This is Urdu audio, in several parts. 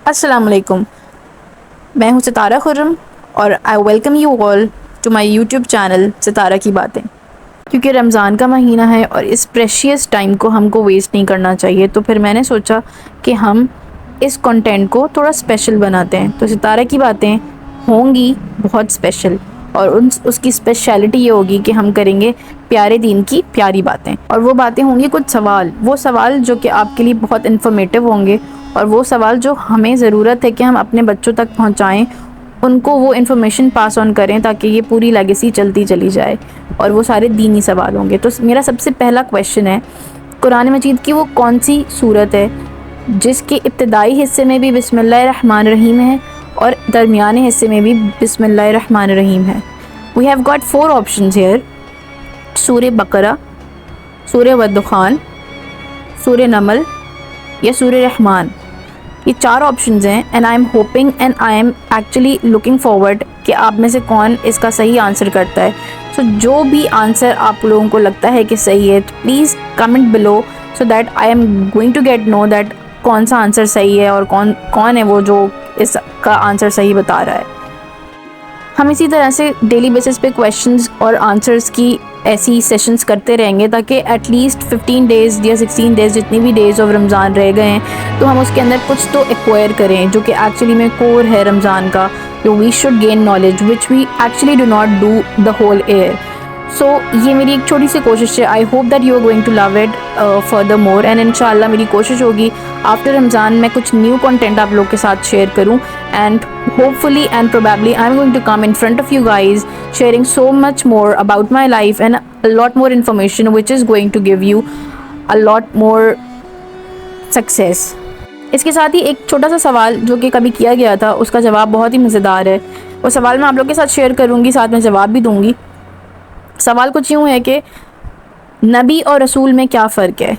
السلام علیکم، میں ہوں ستارہ خرم اور I welcome you all to my YouTube channel Sitara کی باتیں۔ کیونکہ رمضان کا مہینہ ہے اور اس پریشیس ٹائم کو ہم کو ویسٹ نہیں کرنا چاہیے، تو پھر میں نے سوچا کہ ہم اس کنٹینٹ کو تھوڑا اسپیشل بناتے ہیں۔ تو ستارہ کی باتیں ہوں گی بہت اسپیشل، اور اس کی اسپیشلٹی یہ ہوگی کہ ہم کریں گے پیارے دین کی پیاری باتیں، اور وہ باتیں ہوں گی کچھ وہ سوال جو کہ آپ کے لیے بہت انفارمیٹیو ہوں گے، اور وہ سوال جو ہمیں ضرورت ہے کہ ہم اپنے بچوں تک پہنچائیں، ان کو وہ انفارمیشن پاس آن کریں تاکہ یہ پوری لیگیسی چلتی چلی جائے، اور وہ سارے دینی سوال ہوں گے۔ تو میرا سب سے پہلا کویشچن ہے، قرآن مجید کی وہ کون سی سورت ہے جس کے ابتدائی حصے میں بھی بسم اللہ الرحمن الرحیم ہے اور درمیانے حصے میں بھی بسم اللہ الرحمن الرحیم ہے؟ We have got 4 options here: سورہ بقرہ، سورہ والدخان، سورہ نمل یا سورہ رحمان۔ یہ 4 آپشنز ہیں، and I am hoping and I am actually looking forward کہ آپ میں سے کون اس کا صحیح آنسر کرتا ہے۔ سو جو بھی آنسر آپ لوگوں کو لگتا ہے کہ صحیح ہے، please comment below so that I am going to get know that کون سا آنسر صحیح ہے اور کون ہے وہ جو اس کا آنسر صحیح بتا رہا ہے۔ ہم اسی طرح سے ڈیلی بیسس پہ کویشچنز اور آنسرز کی ایسی سیشنز کرتے رہیں گے تاکہ ایٹ لیسٹ 15 ڈیز یا 16 ڈیز جتنی بھی ڈیز آف رمضان رہ گئے ہیں تو ہم اس کے اندر کچھ تو ایکوائر کریں جو کہ ایکچولی میں کور ہے رمضان کا، جو we should gain knowledge which we actually do not do the whole year. So یہ میری ایک چھوٹی سی کوشش ہے، I hope that you are going to love it further more, and انشاءاللہ میری کوشش ہوگی آفٹر رمضان میں کچھ نیو کنٹینٹ آپ لوگ کے ساتھ شیئر کروں، and hopefully and probably I'm going to come in front of you guys sharing so much more about my life and a lot more information which is going to give you a lot more success۔ اس کے ساتھ ہی ایک چھوٹا سا سوال جو کہ کبھی کیا گیا تھا، اس کا جواب بہت ہی مزیدار ہے، وہ سوال میں آپ لوگ کے ساتھ شیئر کروں گی، ساتھ میں جواب بھی دوں گی۔ سوال کچھ یوں ہے کہ نبی اور رسول میں کیا فرق ہے؟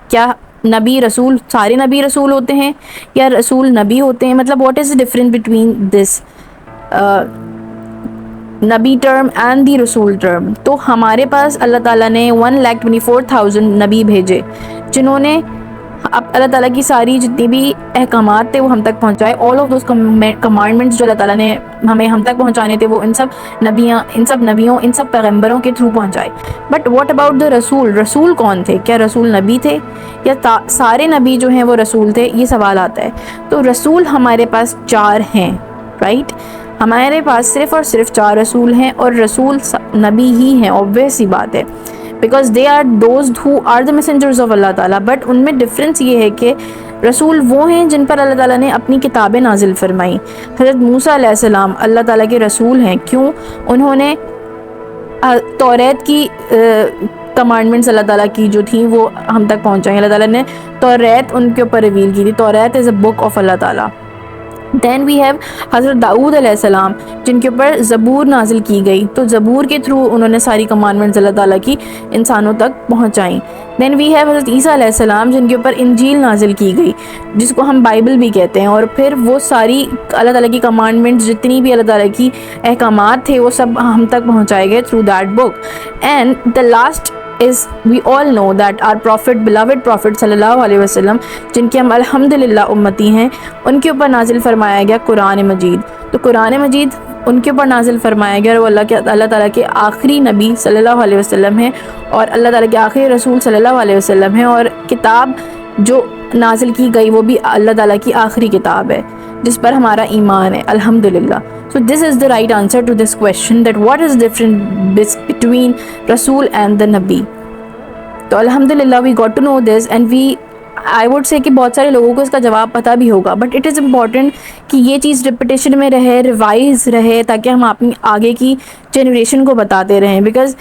کیا نبی رسول سارے نبی رسول ہوتے ہیں یا رسول نبی ہوتے ہیں؟ مطلب what is the difference between this نبی ٹرم اینڈ دی رسول ٹرم؟ تو ہمارے پاس اللہ تعالیٰ نے 1,24,000 نبی بھیجے جنہوں نے اب اللہ تعالیٰ کی ساری جتنی بھی احکامات تھے وہ ہم تک پہنچائے، all of those commandments جو اللہ تعالیٰ نے ہم تک پہنچانے تھے وہ ان سب نبیوں ان سب پیغمبروں کے تھرو پہنچائے۔ بٹ واٹ اباؤٹ دا رسول؟ رسول کون تھے؟ کیا رسول نبی تھے یا سارے نبی جو ہیں وہ رسول تھے؟ یہ سوال آتا ہے۔ تو رسول ہمارے پاس 4 ہیں، رائٹ؟ ہمارے پاس صرف اور صرف 4 رسول ہیں، اور رسول نبی ہی ہیں، obvious سی بات ہے، because they are those who are the messengers of اللہ تعالیٰ۔ بٹ ان میں ڈفرینس یہ ہے کہ رسول وہ ہیں جن پر اللہ تعالیٰ نے اپنی کتابیں نازل فرمائیں۔ حضرت موسیٰ علیہ السلام اللہ تعالیٰ کے رسول ہیں، کیوں؟ انہوں نے توریت کی کمانڈمنٹس اللہ تعالیٰ کی جو تھیں وہ ہم تک پہنچائیں۔ اللہ تعالیٰ نے توریت ان کے اوپر ریویل کی تھی، توریت از اے بک آف اللہ تعالیٰ۔ دین وی ہیو حضرت داؤد علیہ السلام جن کے اوپر زبور نازل کی گئی، تو زبور کے تھرو انہوں نے ساری کمانڈمنٹس اللہ تعالیٰ کی انسانوں تک پہنچائیں۔ دین وی ہیو حضرت عیسیٰ علیہ السلام جن کے اوپر انجیل نازل کی گئی جس کو ہم بائبل بھی کہتے ہیں، اور پھر وہ ساری اللہ تعالیٰ کی کمانڈمنٹس جتنی بھی اللہ تعالیٰ کی احکامات تھے وہ سب ہم تک پہنچائے گئے through that book. And the last is we all know that our prophet, beloved prophet صلی اللہ علیہ وسلم جن کے ہم الحمدللہ امتی ہیں، ان کے اوپر نازل فرمایا گیا قرآن مجید۔ تو قرآن مجید ان کے اوپر نازل فرمایا گیا، اور وہ اللہ تعالیٰ کے آخری نبی صلی اللہ علیہ وسلم ہیں، اور اللہ تعالیٰ کے آخری رسول صلی اللہ علیہ وسلم ہیں، اور کتاب جو نازل کی گئی وہ بھی اللہ تعالیٰ کی آخری کتاب ہے جس پر ہمارا ایمان ہے الحمدللہ۔ So this is the right answer to this question, that what is different between Rasul and the Nabi. تو الحمدللہ we got to know this, and I would say کہ بہت سارے لوگوں کو اس کا جواب پتہ بھی ہوگا، بٹ it is important کہ یہ چیز ریپیٹیشن میں رہے، ریوائز رہے، تاکہ ہم اپنی آگے کی جنریشن کو بتاتے رہیں، بیکاز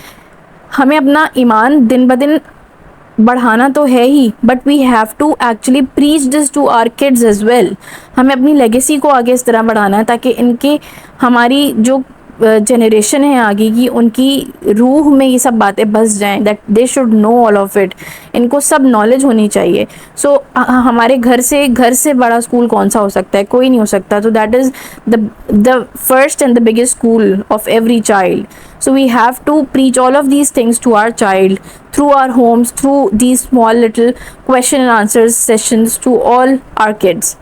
ہمیں اپنا ایمان دن بدن بڑھانا تو ہے ہی، but we have to actually preach this to our kids as well. ہمیں اپنی لیگیسی کو آگے اس طرح بڑھانا ہے تاکہ ان کے ہماری جو جنریشن ہے آگے کی، ان کی روح میں یہ سب باتیں بس جائیں، that they should know all of it, ان کو سب نالج ہونی چاہیے۔ سو ہمارے گھر سے بڑا اسکول کون سا ہو سکتا ہے؟ کوئی نہیں ہو سکتا۔ تو that is the first and the biggest school of every child. So we have to preach all of these things to our child through our homes, through these small little question and answers sessions to all our kids.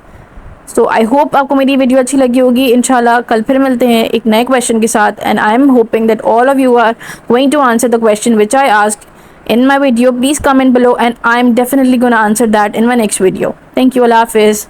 So I hope آپ کو میری ویڈیو اچھی لگی ہوگی. انشاءاللہ کل پھر ملتے ہیں ایک نئے کویشچن کے ساتھ, and I am hoping that all of you are going to answer the question which I asked in my video. Please comment below and I'm definitely gonna answer that in my next video. Thank you. Allah Hafiz.